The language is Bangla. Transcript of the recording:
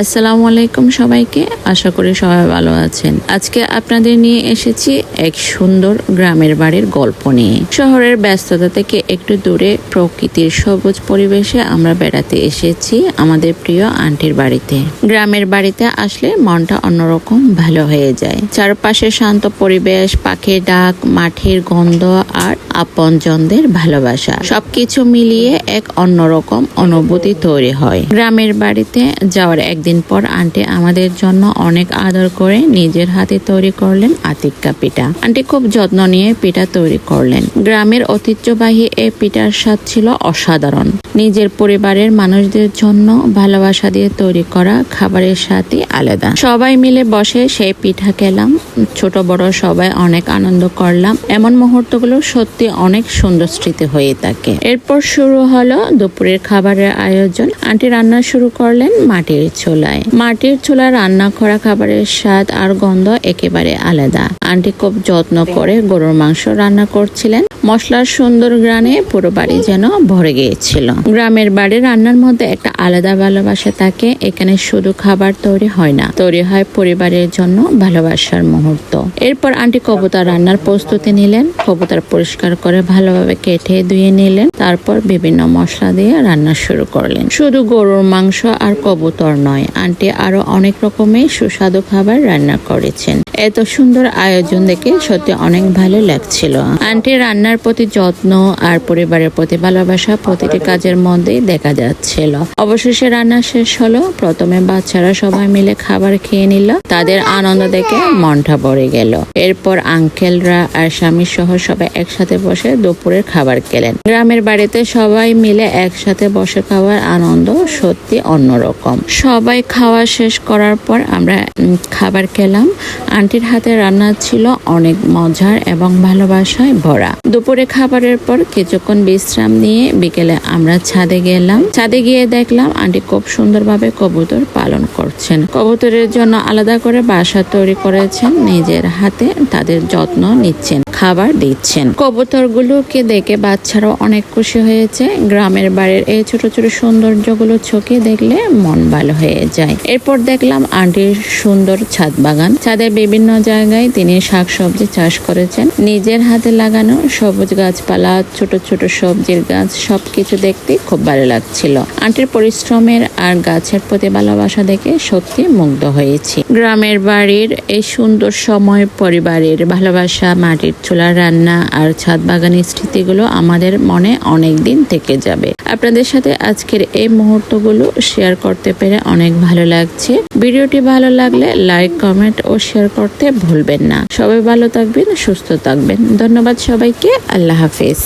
আসসালামু আলাইকুম সবাইকে, আশা করি সবাই ভালো আছেন। আজকে আপনাদের নিয়ে এসেছি এক সুন্দর গ্রামের বাড়ির গল্প নিয়ে। শহরের ব্যস্ততা থেকে একটু দূরে প্রকৃতির সবুজ পরিবেশে আমরা বেড়াতে এসেছি আমাদের প্রিয় আন্টির বাড়িতে। গ্রামের বাড়িতে আসলে মনটা অন্যরকম ভালো হয়ে যায়। চারপাশে শান্ত পরিবেশ, পাখির ডাক, মাটির গন্ধ আর আপনজনদের ভালোবাসা, সবকিছু মিলিয়ে এক অন্যরকম অনুভূতি তৈরি হয়। গ্রামের বাড়িতে যাওয়ার একদিন পর আন্টি আমাদের জন্য অনেক আদর করে নিজের হাতে তৈরি করলেন আতিক্কা পিঠা। আন্টি খুব যত্ন নিয়ে পিঠা তৈরি করলেন। গ্রামের ঐতিহ্যবাহী এই পিঠার স্বাদ ছিল অসাধারণ। নিজের পরিবারের মানুষদের জন্য ভালোবাসা দিয়ে তৈরি করা খাবারের স্বাদই আলাদা। সবাই মিলে বসে সেই পিঠা খেলাম, ছোট বড় সবাই অনেক আনন্দ করলাম। এমন মুহূর্তগুলো সত্যি অনেক সুন্দর স্মৃতি হয়ে থাকে। এরপর শুরু হলো দুপুরের খাবারের আয়োজন। আন্টি রান্না শুরু করলেন মাটির চুলায়। মাটির চুলায় রান্না করা খাবারের স্বাদ আর গন্ধ একেবারে আলাদা। আন্টি খুব যত্ন করে গরুর মাংস রান্না করছিলেন। মশলার সুন্দর ঘ্রাণে পুরো বাড়ি যেন ভরে গিয়েছিল। গ্রামের বাড়ি রান্নার মধ্যে একটা আলাদা ভালোবাসা থাকে। এখানে শুধু খাবার তৈরি হয় না, তৈরি হয় পরিবারের জন্য ভালোবাসার মুহূর্ত। এরপর আন্টি কবুতর রান্নার প্রস্তুতি নিলেন। কবুতর পরিষ্কার করে ভালোভাবে কেটে ধুয়ে নিলেন। তারপর বিভিন্ন মশলা দিয়ে রান্না শুরু করলেন। শুধু গরুর মাংস আর কবুতর নয়, আন্টি আরো অনেক রকমের সুস্বাদু খাবার রান্না করেছেন। এত সুন্দর আয়োজন দেখে সত্যি অনেক ভালো লাগছিল। আন্টি রান্নার প্রতি যত্ন আর পরিবারের প্রতি ভালোবাসা প্রতিটি কাজের মধ্যেই দেখা যাচ্ছিল। অবশেষে রান্না শেষ হলো। প্রথমে বাচ্চারা সবাই মিলে খাবার খেয়ে নিল। তাদের আনন্দ দেখে মনটা ভরে গেল। এরপর আঙ্কেলরা আর স্বামী সহ সবাই একসাথে বসে দুপুরের খাবার খেলেন। গ্রামের বাড়িতে সবাই মিলে একসাথে বসে খাওয়ার আনন্দ সত্যি অন্যরকম। সবাই খাওয়া শেষ করার পর আমরা খাবার খেলাম। আন্টির হাতে রান্না ছিল অনেক মজার এবং ভালোবাসায় ভরা। দুপুরে খাবারের পর কিছুক্ষণ বিশ্রাম নিয়ে বিকেলে আমরা ছাদে গেলাম। ছাদে গিয়ে দেখলাম আন্টি খুব সুন্দরভাবে কবুতর পালন করছেন। কবুতরের জন্য আলাদা করে বাসা তৈরি করেছেন। নিজের হাতে তাদের যত্ন নিচ্ছেন, খাবার দিচ্ছেন। কবুতরগুলোকে দেখে বাচ্চারাও অনেক খুশি হয়েছে। গ্রামের বাড়ির এই ছোট ছোট সৌন্দর্যগুলো চোখে দেখলে মন ভালো হয়ে যায়। এরপর দেখলাম আন্টির সুন্দর ছাদ বাগান। ছাদের বিভিন্ন জায়গায় তিনি শাকসবজি চাষ করেছেন। নিজের হাতে লাগানো সবুজ গাছপালা, ছোট ছোট সবজির গাছ, সবকিছু দেখতে খুব ভালো লাগছিল। আন্টির পরিশ্রমের আর গাছের প্রতি ভালোবাসা দেখে সত্যি মুগ্ধ হয়েছি। গ্রামের বাড়ির এই সুন্দর সময়, পরিবারের ভালোবাসা, মাটির চুলার রান্না আর ছাদ বাগানের স্মৃতিগুলো আমাদের মনে অনেক দিন থেকে যাবে। আপনাদের সাথে আজকের এই মুহূর্তগুলো শেয়ার করতে পেরে অনেক ভালো লাগছে। ভিডিওটি ভালো লাগলে লাইক, কমেন্ট ও শেয়ার করতে ভুলবেন না। সবাই ভালো থাকবেন, সুস্থ থাকবেন। ধন্যবাদ সবাইকে। আল্লাহ হাফেজ।